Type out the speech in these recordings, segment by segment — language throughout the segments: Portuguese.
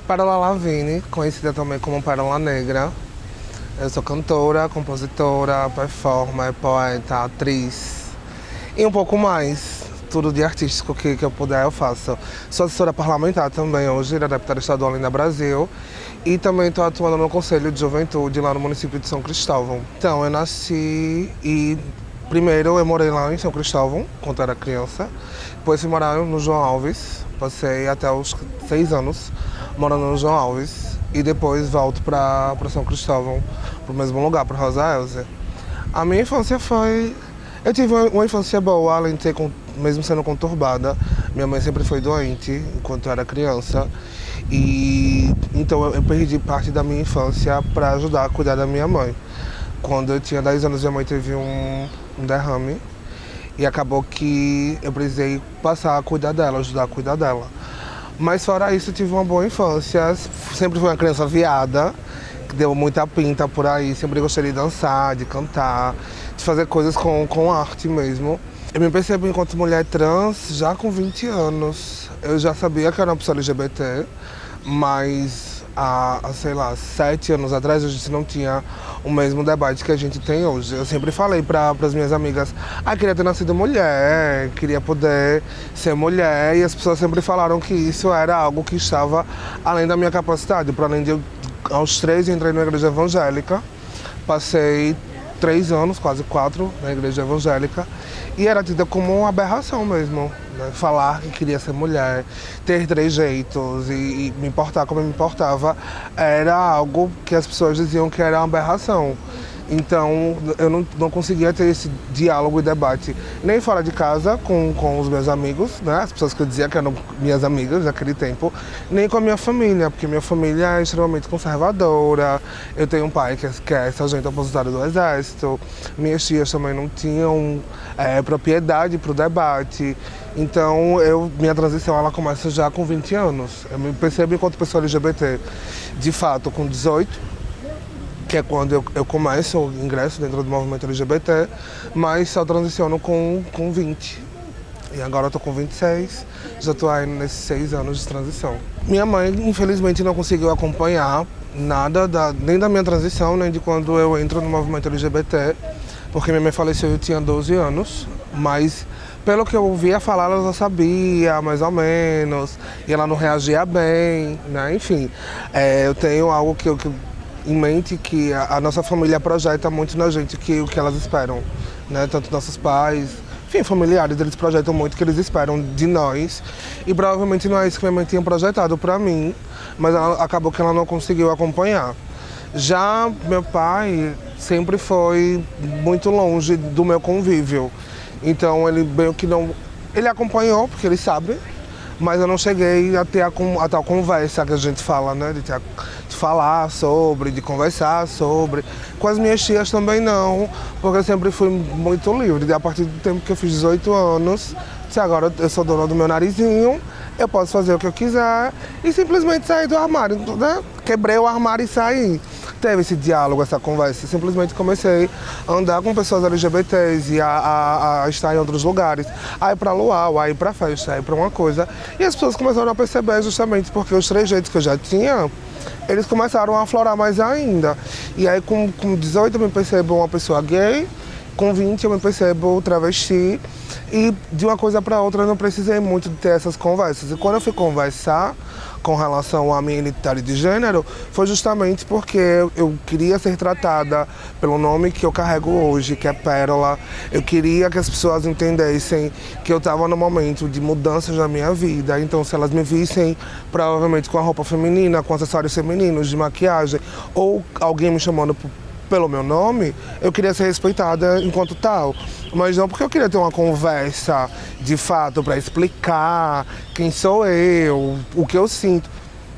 Pérola Lavigne, conhecida também como Pérola Negra. Eu sou cantora, compositora, performer, poeta, atriz e um pouco mais. Tudo de artístico que eu puder eu faço. Sou assessora parlamentar também hoje, da deputada estadual Linda Brasil. E também estou atuando no Conselho de Juventude lá no município de São Cristóvão. Então, eu nasci e primeiro eu morei lá em São Cristóvão, quando era criança. Depois fui morar no João Alves, passei até os 6 anos morando no João Alves. E depois volto para São Cristóvão, para o mesmo lugar, para Rosa Elze. A minha infância foi... Eu tive uma infância boa, além de ter, mesmo sendo conturbada. Minha mãe sempre foi doente enquanto eu era criança. E então eu perdi parte da minha infância para ajudar a cuidar da minha mãe. Quando eu tinha 10 anos, minha mãe teve um derrame. E acabou que eu precisei passar a cuidar dela, ajudar a cuidar dela. Mas fora isso, eu tive uma boa infância. Sempre fui uma criança viada, que deu muita pinta por aí. Sempre gostei de dançar, de cantar, de fazer coisas com arte mesmo. Eu me percebi enquanto mulher trans já com 20 anos. Eu já sabia que era uma pessoa LGBT, mas há, sei lá, 7 anos atrás a gente não tinha o mesmo debate que a gente tem hoje. Eu sempre falei para as minhas amigas, queria ter nascido mulher, queria poder ser mulher, e as pessoas sempre falaram que isso era algo que estava além da minha capacidade. Para além de eu, aos 13, entrei na igreja evangélica, passei 3 anos, quase 4, na igreja evangélica, e era tida como uma aberração mesmo, né? Falar que queria ser mulher, ter 3 jeitos e me importar como eu me importava, era algo que as pessoas diziam que era uma aberração. Então eu não conseguia ter esse diálogo e debate, nem fora de casa com os meus amigos, né? As pessoas que eu dizia que eram minhas amigas naquele tempo, nem com a minha família, porque minha família é extremamente conservadora. Eu tenho um pai que é sargento aposentado do Exército, minhas tias também não tinham propriedade para o debate. Então minha transição ela começa já com 20 anos. Eu me percebo enquanto pessoa LGBT, de fato, com 18, que é quando eu começo o ingresso dentro do movimento LGBT, mas só transiciono com 20. E agora eu tô com 26, já estou aí nesses 6 anos de transição. Minha mãe, infelizmente, não conseguiu acompanhar nada, nem da minha transição, nem de quando eu entro no movimento LGBT, porque minha mãe faleceu eu tinha 12 anos, mas pelo que eu ouvia falar, ela já sabia, mais ou menos, e ela não reagia bem, né? Enfim, eu tenho algo que em mente que a nossa família projeta muito na gente o que elas esperam, né? Tanto nossos pais, enfim, familiares, eles projetam muito o que eles esperam de nós, e provavelmente não é isso que minha mãe tinha projetado para mim, mas acabou que ela não conseguiu acompanhar. Já meu pai sempre foi muito longe do meu convívio, então ele meio que não... Ele acompanhou, porque ele sabe, mas eu não cheguei a ter a tal conversa que a gente fala, né? De falar sobre, de conversar sobre. Com as minhas tias também não, porque eu sempre fui muito livre. A partir do tempo que eu fiz 18 anos, se agora eu sou dona do meu narizinho, eu posso fazer o que eu quiser e simplesmente sair do armário, né? Quebrei o armário e saí. Teve esse diálogo, essa conversa. Simplesmente comecei a andar com pessoas LGBTs e a estar em outros lugares. A ir pra luau, a ir pra festa, a ir pra uma coisa. E as pessoas começaram a perceber justamente porque os 3 jeitos que eu já tinha, eles começaram a aflorar mais ainda. E aí com 18 eu me percebo uma pessoa gay, com 20 eu me percebo travesti. E de uma coisa para outra eu não precisei muito de ter essas conversas. E quando eu fui conversar com relação à minha identidade de gênero, foi justamente porque eu queria ser tratada pelo nome que eu carrego hoje, que é Pérola. Eu queria que as pessoas entendessem que eu estava num momento de mudanças na minha vida. Então, se elas me vissem, provavelmente com a roupa feminina, com acessórios femininos, de maquiagem, ou alguém me chamando pelo meu nome, eu queria ser respeitada enquanto tal. Mas não porque eu queria ter uma conversa de fato para explicar quem sou eu, o que eu sinto.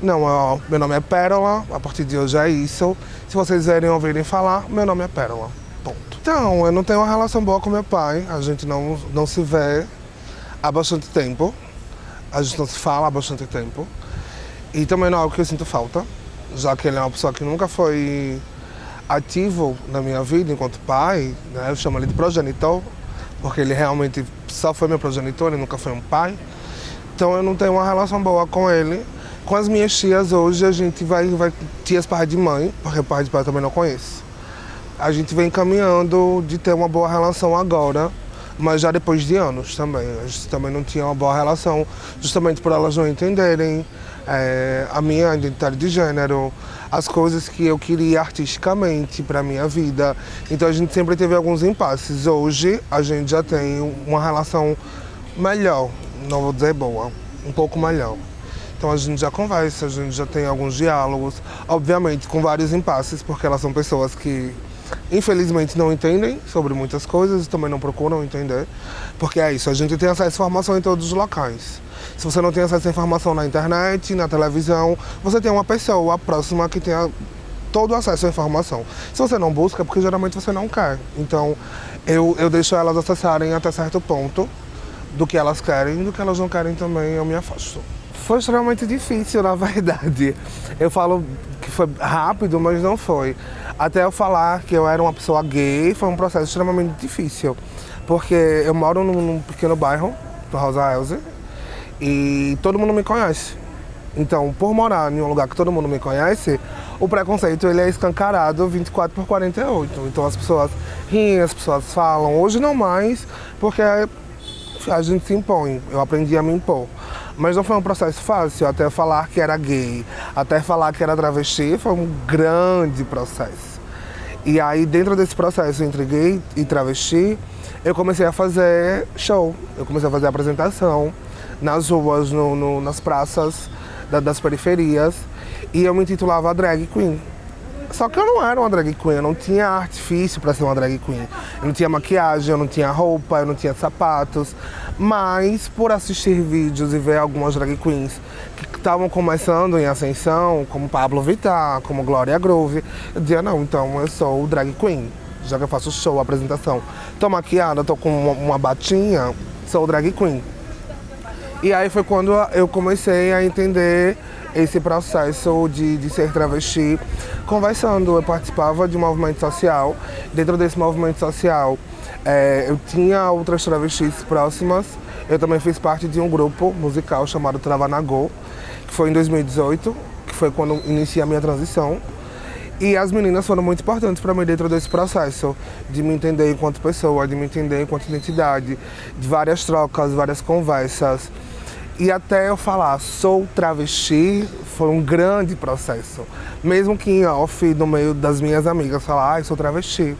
Não, meu nome é Pérola, a partir de hoje é isso. Se vocês verem ou ouvirem falar, meu nome é Pérola. Ponto. Então, eu não tenho uma relação boa com meu pai, a gente não se vê há bastante tempo, a gente não se fala há bastante tempo. E também não é algo que eu sinto falta, já que ele é uma pessoa que nunca foi ativo na minha vida enquanto pai, né? Eu chamo ele de progenitor, porque ele realmente só foi meu progenitor, ele nunca foi um pai. Então eu não tenho uma relação boa com ele. Com as minhas tias hoje, a gente vai tias par de mãe, porque par de pai eu também não conheço. A gente vem caminhando de ter uma boa relação agora, mas já depois de anos também. A gente também não tinha uma boa relação, justamente por elas não entenderem a minha identidade de gênero, as coisas que eu queria artisticamente para a minha vida. Então a gente sempre teve alguns impasses. Hoje a gente já tem uma relação melhor, não vou dizer boa, um pouco melhor. Então a gente já conversa, a gente já tem alguns diálogos, obviamente com vários impasses, porque elas são pessoas que infelizmente não entendem sobre muitas coisas e também não procuram entender, porque é isso, a gente tem acesso à informação em todos os locais. Se você não tem acesso à informação na internet, na televisão, você tem uma pessoa próxima que tenha todo o acesso à informação. Se você não busca, é porque geralmente você não quer. Então eu deixo elas acessarem até certo ponto do que elas querem, do que elas não querem também eu me afasto. Foi extremamente difícil, na verdade. Eu falo que foi rápido, mas não foi. Até eu falar que eu era uma pessoa gay, foi um processo extremamente difícil. Porque eu moro num pequeno bairro, do Rosa Elze, e todo mundo me conhece. Então, por morar em um lugar que todo mundo me conhece, o preconceito ele é escancarado 24/48. Então as pessoas riem, as pessoas falam. Hoje não mais, porque a gente se impõe. Eu aprendi a me impor. Mas não foi um processo fácil, até falar que era gay, até falar que era travesti, foi um grande processo. E aí, dentro desse processo entre gay e travesti, eu comecei a fazer show, eu comecei a fazer apresentação nas ruas, nas praças das periferias, e eu me intitulava Drag Queen. Só que eu não era uma drag queen, eu não tinha artifício para ser uma drag queen. Eu não tinha maquiagem, eu não tinha roupa, eu não tinha sapatos. Mas por assistir vídeos e ver algumas drag queens que estavam começando em ascensão, como Pablo Vittar, como Glória Groove, eu dizia, não, então eu sou drag queen. Já que eu faço show, apresentação. Tô maquiada, tô com uma batinha, sou drag queen. E aí foi quando eu comecei a entender esse processo de ser travesti, conversando. Eu participava de um movimento social. Dentro desse movimento social, eu tinha outras travestis próximas. Eu também fiz parte de um grupo musical chamado Travanagô, que foi em 2018, que foi quando iniciei a minha transição. E as meninas foram muito importantes para mim dentro desse processo, de me entender enquanto pessoa, de me entender enquanto identidade, de várias trocas, várias conversas. E até eu falar, sou travesti, foi um grande processo. Mesmo que em off, no meio das minhas amigas, falar, sou travesti.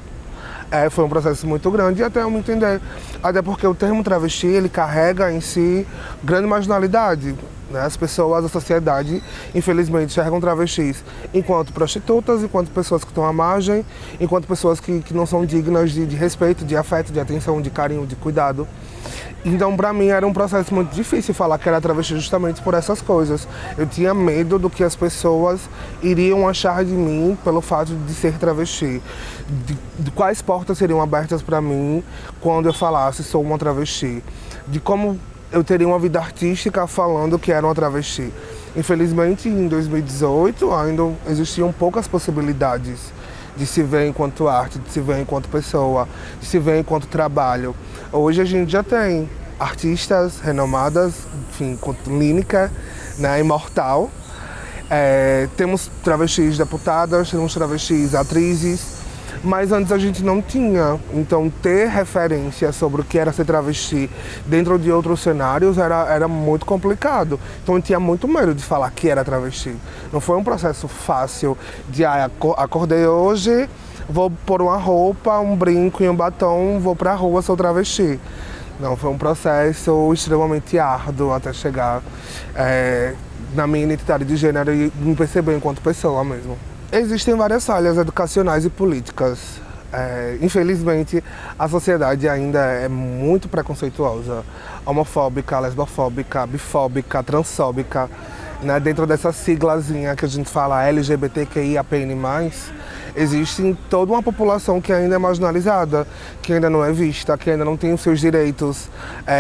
Foi um processo muito grande até eu me entender. Até porque o termo travesti, ele carrega em si grande marginalidade. Né? As pessoas, a sociedade, infelizmente, enxergam travestis enquanto prostitutas, enquanto pessoas que estão à margem, enquanto pessoas que não são dignas de respeito, de afeto, de atenção, de carinho, de cuidado. Então, para mim, era um processo muito difícil falar que era travesti justamente por essas coisas. Eu tinha medo do que as pessoas iriam achar de mim pelo fato de ser travesti. De quais portas seriam abertas para mim quando eu falasse sou uma travesti. De como eu teria uma vida artística falando que era uma travesti. Infelizmente, em 2018, ainda existiam poucas possibilidades de se ver enquanto arte, de se ver enquanto pessoa, de se ver enquanto trabalho. Hoje a gente já tem artistas renomadas, enfim, quanto Lineker, né, Imortal. Temos travestis deputadas, temos travestis atrizes, mas antes a gente não tinha. Então ter referência sobre o que era ser travesti dentro de outros cenários era muito complicado. Então eu tinha muito medo de falar que era travesti. Não foi um processo fácil de acordei hoje, vou pôr uma roupa, um brinco e um batom, vou pra rua, sou travesti. Não, foi um processo extremamente árduo até chegar na minha identidade de gênero e me perceber enquanto pessoa mesmo. Existem várias falhas educacionais e políticas. Infelizmente, a sociedade ainda é muito preconceituosa, homofóbica, lesbofóbica, bifóbica, transfóbica. Né? Dentro dessa siglazinha que a gente fala LGBTQIAPN+, existe toda uma população que ainda é marginalizada, que ainda não é vista, que ainda não tem os seus direitos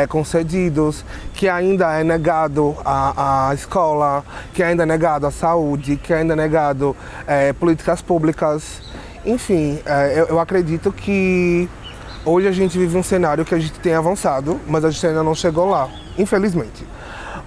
concedidos, que ainda é negado a escola, que ainda é negado a saúde, que ainda é negado políticas públicas. Enfim, eu acredito que hoje a gente vive um cenário que a gente tem avançado, mas a gente ainda não chegou lá, infelizmente.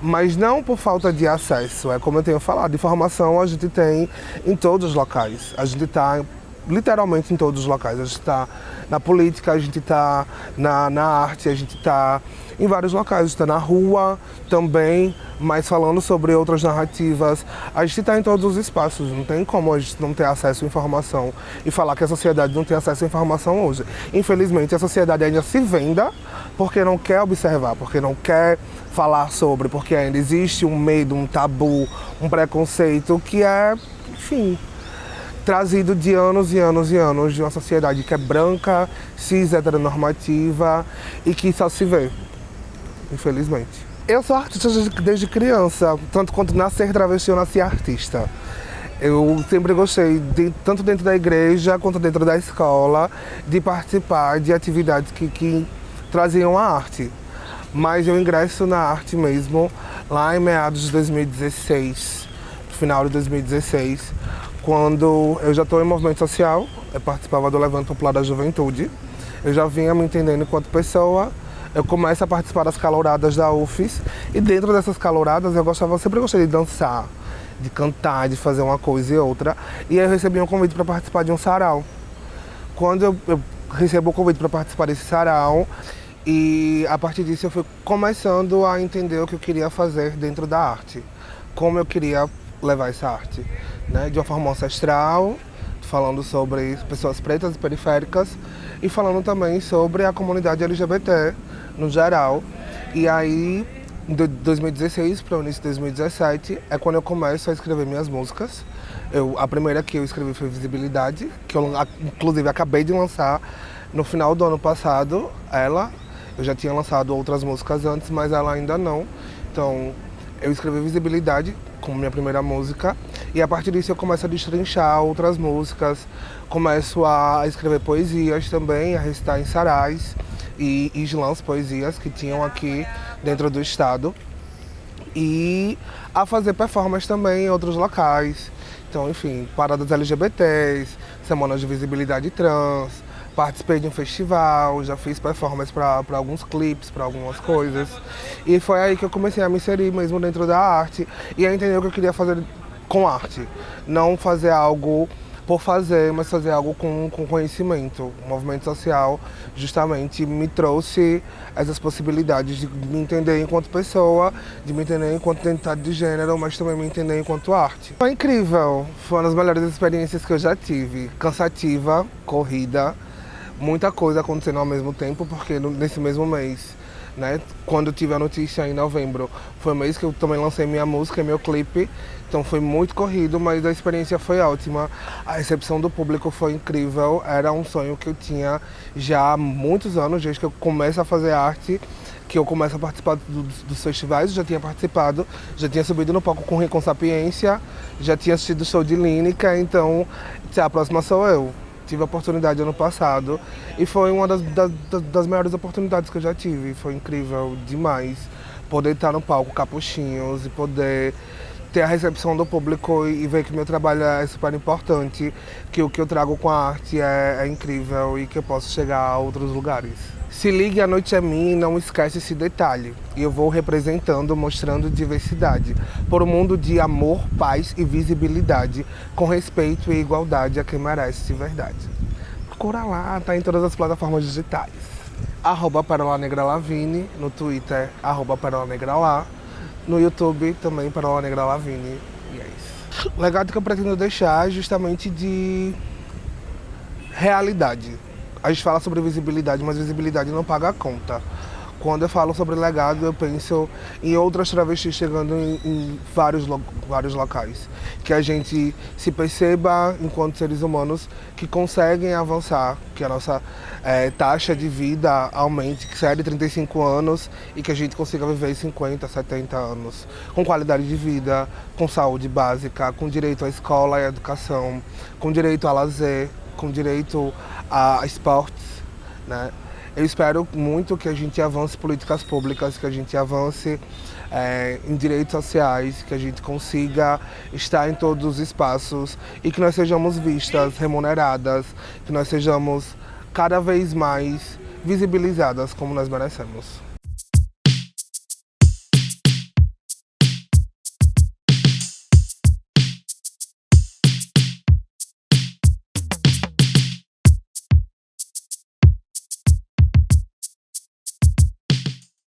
mas não por falta de acesso. É como eu tenho falado, informação a gente tem em todos os locais. A gente está literalmente em todos os locais. A gente está na política, a gente está na arte, a gente está em vários locais. A gente está na rua também, mas falando sobre outras narrativas. A gente está em todos os espaços. Não tem como a gente não ter acesso à informação e falar que a sociedade não tem acesso à informação hoje. Infelizmente, a sociedade ainda se venda porque não quer observar, porque não quer falar sobre, porque ainda existe um medo, um tabu, um preconceito que é, enfim, trazido de anos e anos e anos de uma sociedade que é branca, cis, heteronormativa e que só se vê, infelizmente. Eu sou artista desde criança, tanto quanto nascer travesti eu nasci artista. Eu sempre gostei, tanto dentro da igreja quanto dentro da escola, de participar de atividades que traziam a arte. Mas eu ingresso na arte mesmo lá em meados de 2016, no final de 2016, quando eu já estou em movimento social, eu participava do Levante Popular da Juventude, eu já vinha me entendendo enquanto pessoa, eu começo a participar das caloradas da UFES e dentro dessas caloradas eu sempre gostei de dançar, de cantar, de fazer uma coisa e outra, e aí eu recebi um convite para participar de um sarau. Quando eu recebo o convite para participar desse sarau, e a partir disso eu fui começando a entender o que eu queria fazer dentro da arte, como eu queria levar essa arte, né? De uma forma ancestral, falando sobre pessoas pretas e periféricas e falando também sobre a comunidade LGBT no geral. E aí, de 2016 para o início de 2017 é quando eu começo a escrever minhas músicas. A primeira que eu escrevi foi Visibilidade, que eu inclusive acabei de lançar no final do ano passado. Eu já tinha lançado outras músicas antes, mas ela ainda não. Então, eu escrevi Visibilidade como minha primeira música e a partir disso eu começo a destrinchar outras músicas, começo a escrever poesias também, a recitar em sarais e slams, poesias que tinham aqui dentro do estado e a fazer performance também em outros locais. Então, enfim, paradas LGBTs, semanas de visibilidade trans, participei de um festival, já fiz performance para alguns clipes, para algumas coisas. E foi aí que eu comecei a me inserir mesmo dentro da arte e a entender o que eu queria fazer com arte. Não fazer algo por fazer, mas fazer algo com conhecimento. O movimento social justamente me trouxe essas possibilidades de me entender enquanto pessoa, de me entender enquanto identidade de gênero, mas também me entender enquanto arte. Foi incrível, foi uma das melhores experiências que eu já tive. Cansativa, corrida, muita coisa acontecendo ao mesmo tempo, porque nesse mesmo mês, né, quando eu tive a notícia em novembro, foi o mês que eu também lancei minha música e meu clipe, então foi muito corrido, mas a experiência foi ótima, a recepção do público foi incrível, era um sonho que eu tinha já há muitos anos, desde que eu começo a fazer arte, que eu começo a participar dos festivais, já tinha participado, já tinha subido no palco com Rincon Sapiência, já tinha assistido o show de Línica, então a próxima sou eu. Tive a oportunidade ano passado e foi uma das maiores oportunidades que eu já tive. Foi incrível demais poder estar no palco Capuchinhos e poder ter a recepção do público e ver que meu trabalho é super importante, que o que eu trago com a arte é incrível e que eu posso chegar a outros lugares. Se ligue, a noite é minha e não esquece esse detalhe. E eu vou representando, mostrando diversidade. Por um mundo de amor, paz e visibilidade, com respeito e igualdade a quem merece de verdade. Procura lá, tá em todas as plataformas digitais. @Pérola Negra Lavigne, no Twitter, @Pérola Negra lá. No YouTube também, Pérola Negra Lavigne. E é isso. O legado que eu pretendo deixar é justamente de realidade. A gente fala sobre visibilidade, mas visibilidade não paga a conta. Quando eu falo sobre legado, eu penso em outras travestis chegando em vários locais. Que a gente se perceba, enquanto seres humanos, que conseguem avançar, que a nossa taxa de vida aumente, que saia de 35 anos e que a gente consiga viver 50, 70 anos. Com qualidade de vida, com saúde básica, com direito à escola e à educação, com direito a lazer, com direito a esportes, né? Eu espero muito que a gente avance políticas públicas, que a gente avance em direitos sociais, que a gente consiga estar em todos os espaços e que nós sejamos vistas, remuneradas, que nós sejamos cada vez mais visibilizadas como nós merecemos.